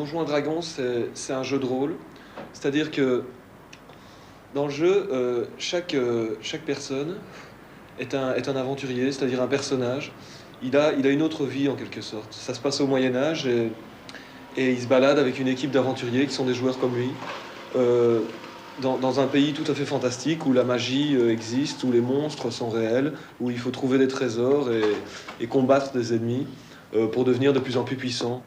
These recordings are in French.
Donjons et Dragons, c'est un jeu de rôle. C'est-à-dire que dans le jeu, chaque personne est un aventurier, c'est-à-dire un personnage. Il a une autre vie en quelque sorte. Ça se passe au Moyen-Âge et il se balade avec une équipe d'aventuriers qui sont des joueurs comme lui. euh, dans un pays tout à fait fantastique où la magie existe, où les monstres sont réels, où il faut trouver des trésors et combattre des ennemis pour devenir de plus en plus puissant.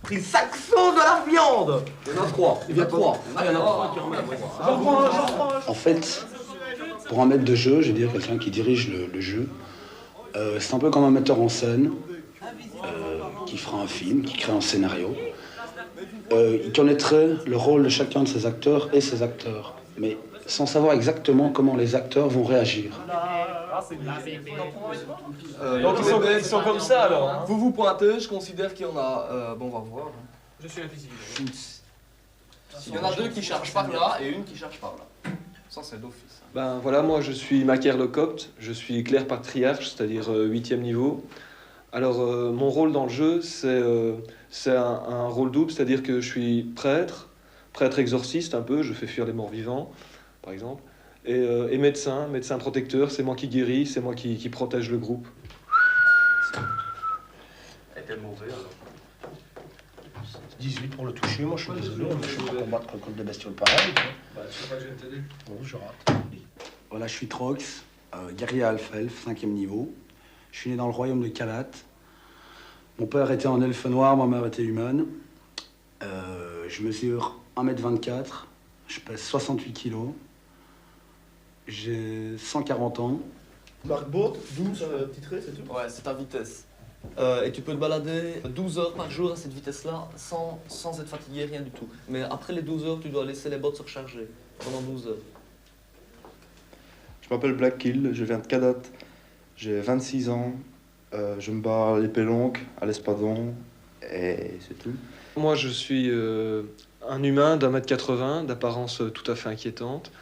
Pris 500 de la viande. Il y en a 3. Il y en a 3. Ah, il y en a 3 qui remettent. En fait, pour un maître de jeu, je veux dire quelqu'un qui dirige le jeu, c'est un peu comme un metteur en scène qui fera un film, qui crée un scénario. Il connaîtrait le rôle de chacun de ses acteurs et ses acteurs, mais sans savoir exactement comment les acteurs vont réagir. Donc ils sont comme ça alors. Hein. Vous vous pointez, je considère qu'il y en a. Bon, on va voir. Je suis invisible. Il y en a 2 qui chargent par là et une qui charge par là. Ça, c'est d'office. Ben voilà, moi je suis Macaire le Copte, je suis clerc patriarche, c'est-à-dire 8e niveau. Alors mon rôle dans le jeu, c'est un rôle double, c'est-à-dire que je suis prêtre exorciste un peu, je fais fuir les morts vivants, par exemple, et médecin protecteur, c'est moi qui guéris, c'est moi qui protège le groupe. Elle était montée alors. 18 pour le toucher, moi je suis désolé, je ne peux pas combattre contre des bestioles pareilles. Bah, tu sais pas que je viens de t'aider. Bon, je rate. Voilà, je suis Trox, guerrier Alpha-Elf, 5e niveau. Je suis né dans le royaume de Kalat. Mon père était en elfe noir, ma mère était humaine. Je mesure 1m24, je pèse 68 kilos. J'ai 140 ans. Marc Baud, 12 titré, c'est tout. Ouais, c'est ta vitesse. Et tu peux te balader 12 heures par jour à cette vitesse-là sans être fatigué, rien du tout. Mais après les 12 heures, tu dois laisser les bottes se recharger pendant 12 heures. Je m'appelle Black Kill, je viens de Kadat, j'ai 26 ans, je me bats à l'épée longue, à l'espadon, et c'est tout. Moi je suis un humain d'1m80, d'apparence tout à fait inquiétante,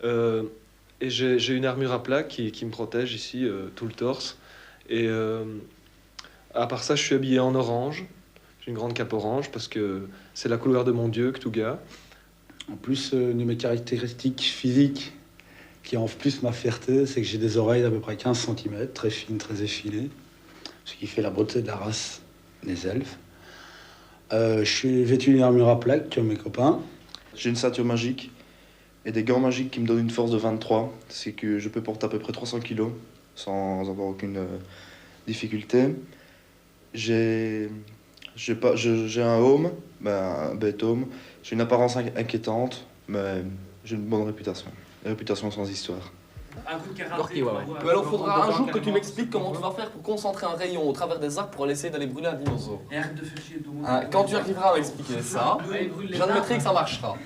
et j'ai une armure à plaques qui me protège ici, tout le torse. Et à part ça, je suis habillé en orange, j'ai une grande cape orange parce que c'est la couleur de mon dieu, Cthulhu. En plus, une de mes caractéristiques physiques qui en plus ma fierté, c'est que j'ai des oreilles d'à peu près 15 cm, très fines, très effilées, ce qui fait la beauté de la race des elfes. Je suis vêtu d'une armure à plaques comme mes copains. J'ai une ceinture magique et des gants magiques qui me donnent une force de 23, c'est que je peux porter à peu près 300 kg sans avoir aucune difficulté. J'ai un home, un bête home, j'ai une apparence inquiétante, mais j'ai une bonne réputation. Une réputation sans histoire. Un coup de karaté. Mais alors, il faudra un jour que tu m'expliques comment tu vas faire pour concentrer un rayon au travers des arbres pour essayer d'aller brûler un dinosaure. Et arrête de faire chier tout le monde. Hein, quand tu arriveras à m'expliquer ça, j'admettrai que ça marchera.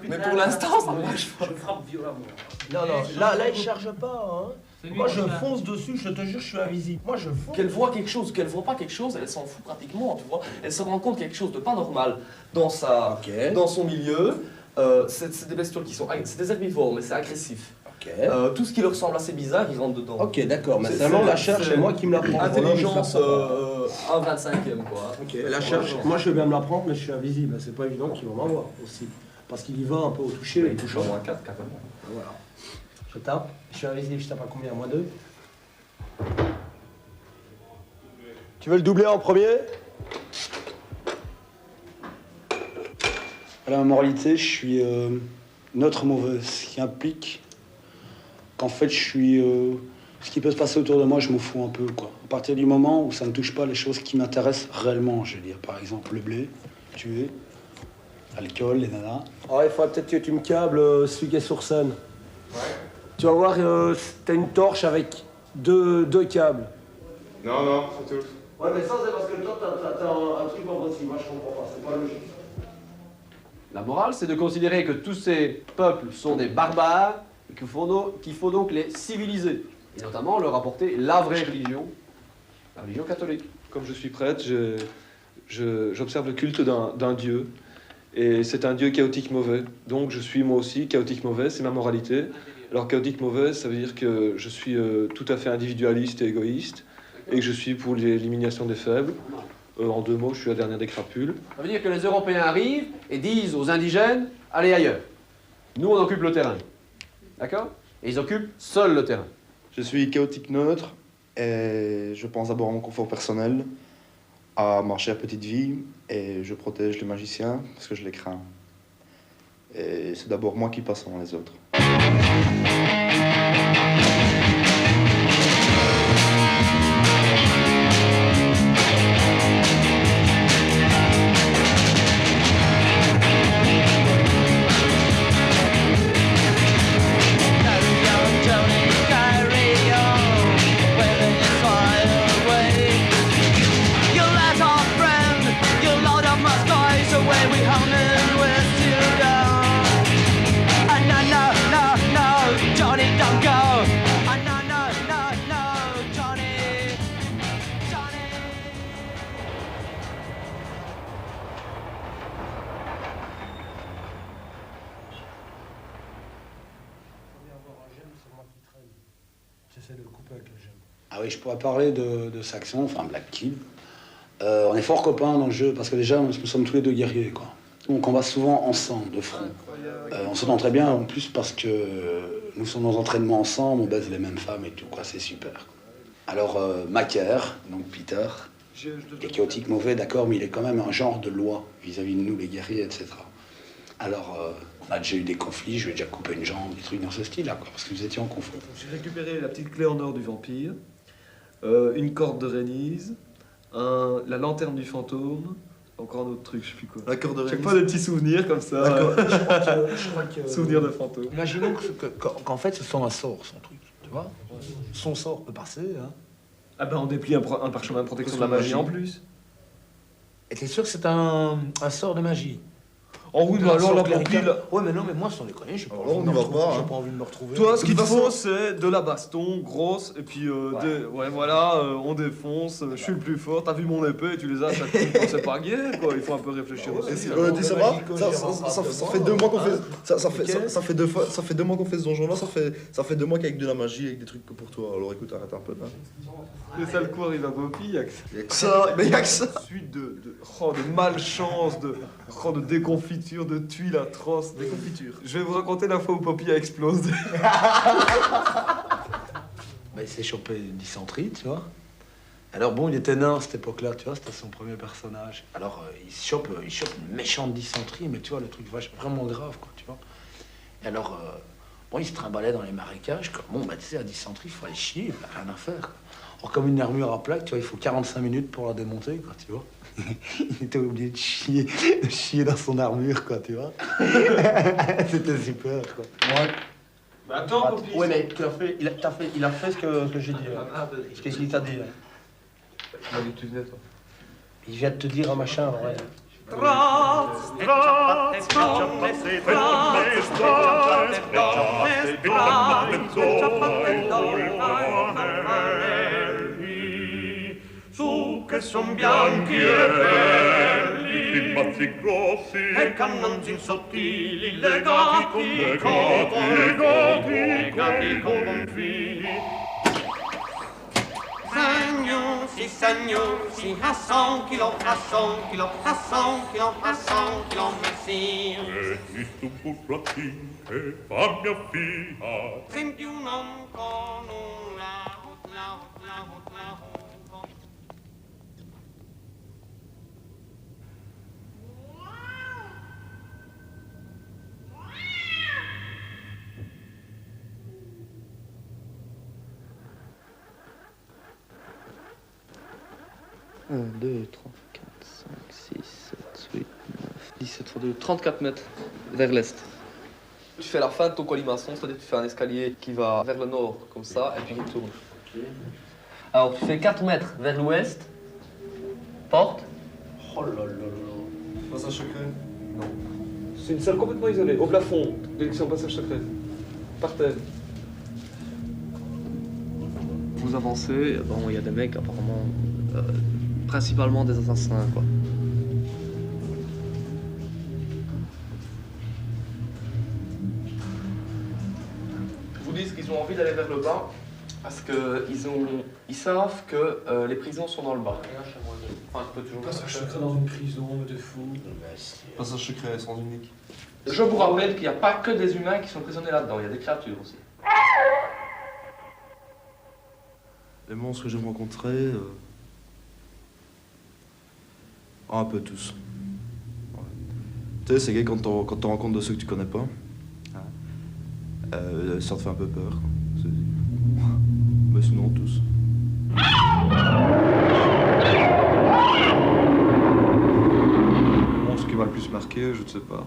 Mais pour l'instant, ça marche pas. Je frappe violemment. Non, là il charge pas. Hein. Moi je fonce dessus, je te jure, je suis invisible. Moi je fonce. Qu'elle voit quelque chose, qu'elle voit pas quelque chose, elle s'en fout pratiquement, tu vois. Elle se rend compte quelque chose de pas normal dans son milieu. C'est des bestioles qui sont... C'est des herbivores, mais c'est agressif. Tout ce qui leur ressemble assez bizarre, ils rentrent dedans. Ok, d'accord, mais seulement la charge, c'est moi qui me la prends. Intelligence 1/25e, quoi. Ok, la charge, moi je veux bien me la prendre, mais je suis invisible. C'est pas évident qu'ils vont m'avoir aussi. Parce qu'il y va un peu au toucher. Il touche en moins 4, carrément. Voilà. Je tape, je suis invisible, je tape à combien? À -2. Tu veux le doubler en premier? À la moralité, je suis neutre mauvais, ce qui implique qu'en fait, je suis... ce qui peut se passer autour de moi, je m'en fous un peu, quoi. À partir du moment où ça ne touche pas les choses qui m'intéressent réellement, je veux dire, par exemple, le blé, tuer, l'alcool, les nanas. Ouais, il faudrait peut-être que tu me câbles celui qui est sur scène. Ouais. Tu vas voir, t'as une torche avec deux câbles. Non, c'est tout. Ouais, mais ça, c'est parce que toi, t'as un truc en possible. Moi, je comprends pas, c'est pas logique. La morale, c'est de considérer que tous ces peuples sont des barbares et qu'il faut donc les civiliser. Et notamment leur apporter la vraie religion, la religion catholique. Comme je suis prêtre, j'observe le culte d'un dieu. Et c'est un Dieu chaotique mauvais. Donc je suis moi aussi chaotique mauvais, c'est ma moralité. Alors chaotique mauvais, ça veut dire que je suis tout à fait individualiste et égoïste, et que je suis pour l'élimination des faibles. En 2 mots, je suis la dernière des crapules. Ça veut dire que les Européens arrivent et disent aux indigènes, allez ailleurs. Nous, on occupe le terrain. D'accord? Et ils occupent seuls le terrain. Je suis chaotique neutre et je pense d'abord à mon confort personnel, à marcher à petite vie, et je protège les magiciens parce que je les crains. Et c'est d'abord moi qui passe avant les autres. Ah oui, je pourrais parler de Saxon, enfin Black Kid. On est fort copains dans le jeu parce que déjà, nous sommes tous les 2 guerriers, quoi. On combat souvent ensemble, de front. On s'entend très bien en plus parce que nous sommes dans entraînements ensemble, on baise les mêmes femmes et tout, quoi. C'est super. Alors, Macaire, donc Peter, est chaotique mauvais, d'accord, mais il est quand même un genre de loi vis-à-vis de nous, les guerriers, etc. Alors, on a déjà eu des conflits, je lui ai déjà coupé une jambe, des trucs dans ce style-là, quoi, parce que nous étions en conflit. J'ai récupéré la petite clé en or du vampire, une corde de Rénise, la lanterne du fantôme, encore un autre truc, je sais plus quoi. La corde de Chaque fois des petits souvenirs comme ça. Je crois que... Souvenirs de fantôme. Imaginons qu'en fait, ce soit un sort, son truc, tu vois. Son sort peut passer, hein. Ah ben on déplie un parchemin de protection de la magie en plus. Et t'es sûr que c'est un sort de magie? En route, alors la copie, Ouais, mais non, mais moi, sans déconner, j'ai pas Alors, on y va pas, hein. j'ai pas envie de me retrouver. toi, ce qu'il te faut, c'est de la baston, grosse, et puis, on défonce, je suis le plus fort, t'as vu mon épée, tu les as à chaque fois, c'est pas gay, quoi, il faut un peu réfléchir aussi. Ça fait 2 mois qu'on fait... Ça fait 2 mois qu'on fait ce donjon-là, ça fait 2 mois qu'avec de la magie, avec des trucs que pour toi. Alors écoute, arrête un peu, hein. Le sale coup arrive à Poppy, y'a que Ça, mais y'a que ça. suite de malchance, de déconfiture, de tuiles atroces. Des confitures. Je vais vous raconter la fois où Poppy a explosé. Il s'est chopé une dysenterie, tu vois. Alors bon, il était nain à cette époque-là, tu vois, c'était son premier personnage. Alors il chope une méchante dysenterie, mais tu vois, le truc vraiment grave, quoi, tu vois. Et alors, bon, il se trimballait dans les marécages, quoi. Bon, tu sais, la dysenterie, il faut aller chier, il n'y a rien à faire, quoi. Or, comme une armure à plaques, tu vois, il faut 45 minutes pour la démonter, quoi, tu vois. Il était obligé de chier dans son armure, quoi, tu vois. C'était super, quoi. Ouais. Mais attends, Poppy. Oui, mais il a fait ce que j'ai dit. Qu'est-ce qu'il t'a dit, là? Il vient de te dire un machin, ouais. Su che son bianchi e belli, i mazzi grossi e cannonzin sottili, legati con confini. Sagnosi, à 100 kilos, à 100 kilos, à 100 kilos, à 100 kilos, merci. Esisto un burratin che fa mia figlia. Senti un uomo con una la. Un, 2, 3, 4, 5, 6, 7, 8, 9, 17 fois 2, 34 mètres vers l'est. Tu fais la fin de ton colimaçon, c'est-à-dire que tu fais un escalier qui va vers le nord, comme ça, et puis qui tourne. Alors tu fais 4 mètres vers l'ouest, porte. Oh là là là. Passage secret? Non. C'est une salle complètement isolée, au plafond, direction passage secret. Par terre. Vous avancez, Bon, il y a des mecs apparemment, principalement des assassins, quoi. disent qu'ils ont envie d'aller vers le bas parce qu'ils savent que les prisons sont dans le bas. Enfin, tu peux toujours... Passage secret dans une prison, de fou. Passage secret, sans unique. Je vous rappelle qu'il n'y a pas que des humains qui sont prisonniers là-dedans, il y a des créatures aussi. Les monstres que j'aime rencontrer, un peu tous. Ouais. Tu sais, c'est gay quand t'en rencontres de ceux que tu connais pas. Ça te fait un peu peur. Mais sinon, tous. Le monstre qui m'a le plus marqué, je ne sais pas.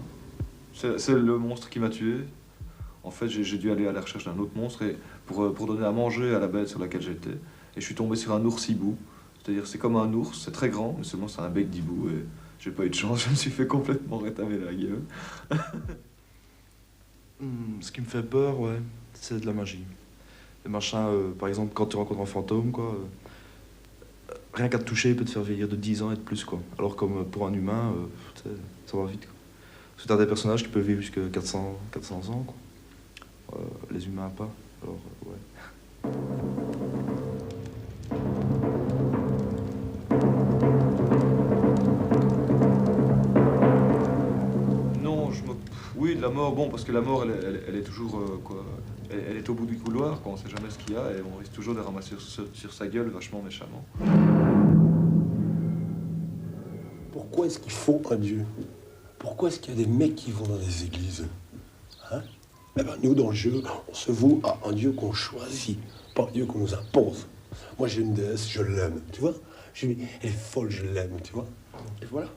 C'est le monstre qui m'a tué. En fait, j'ai dû aller à la recherche d'un autre monstre pour donner à manger à la bête sur laquelle j'étais. Et je suis tombé sur un ours hibou. C'est-à-dire, c'est comme un ours, c'est très grand, mais seulement c'est un bec d'hibou. Et j'ai pas eu de chance, je me suis fait complètement rétamer la gueule. Ce qui me fait peur, ouais, c'est de la magie. Les machins, par exemple, quand tu rencontres un fantôme, quoi, rien qu'à te toucher, il peut te faire vieillir de 10 ans et de plus, quoi. Alors comme pour un humain, ça va vite, quoi. Parce que t'as des personnages qui peuvent vivre jusqu'à 400 ans, quoi. Les humains, pas. Alors, ouais. Non, oui, de la mort, bon, parce que la mort, elle est toujours, quoi... Elle est au bout du couloir, quoi. On sait jamais ce qu'il y a, et on risque toujours de ramasser sur sa gueule vachement méchamment. Pourquoi est-ce qu'il faut un Dieu? Pourquoi est-ce qu'il y a des mecs qui vont dans des églises? Hein? Eh ben, nous, dans le jeu, on se voue à un Dieu qu'on choisit, pas un Dieu qu'on nous impose. Moi, j'ai une déesse, je l'aime, tu vois? Elle est folle, je l'aime, tu vois? Et voilà.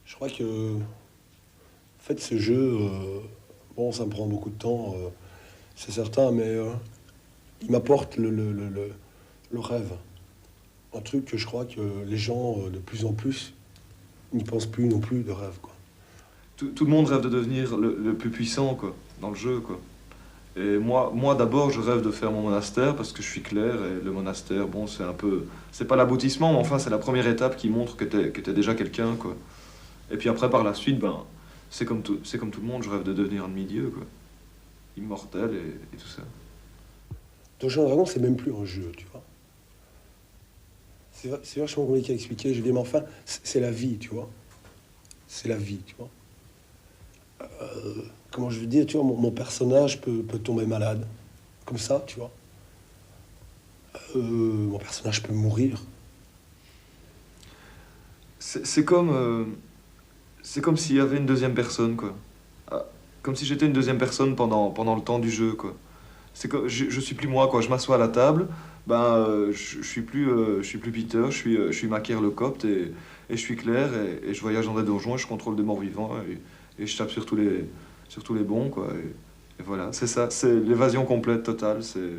Je crois que, en fait, ce jeu, bon, ça me prend beaucoup de temps, c'est certain, mais il m'apporte le rêve. Un truc que je crois que les gens, de plus en plus, n'y pensent plus non plus de rêve, quoi. Tout le monde rêve de devenir le plus puissant, quoi, dans le jeu, quoi. Et moi d'abord, je rêve de faire mon monastère parce que je suis clerc, et le monastère, bon, c'est un peu... C'est pas l'aboutissement, mais enfin, c'est la première étape qui montre que t'es déjà quelqu'un, quoi. Et puis après, par la suite, ben, c'est comme tout le monde, je rêve de devenir un demi-dieu, quoi. Immortel et tout ça. Donjons et Dragons, c'est même plus un jeu, tu vois. C'est vachement compliqué à expliquer. Je dis, mais enfin, c'est la vie, tu vois. C'est la vie, tu vois. Comment je veux dire, tu vois, mon personnage peut tomber malade. Comme ça, tu vois. Mon personnage peut mourir. C'est comme s'il y avait une deuxième personne, quoi. Comme si j'étais une deuxième personne pendant le temps du jeu, quoi. C'est que je suis plus moi, quoi. Je m'assois à la table, ben je suis plus Peter, je suis Macaire le Copte et je suis Claire et je voyage dans des donjons et je contrôle des morts vivants et je tape sur tous les bons, quoi. Et voilà, c'est ça, c'est l'évasion complète totale. C'est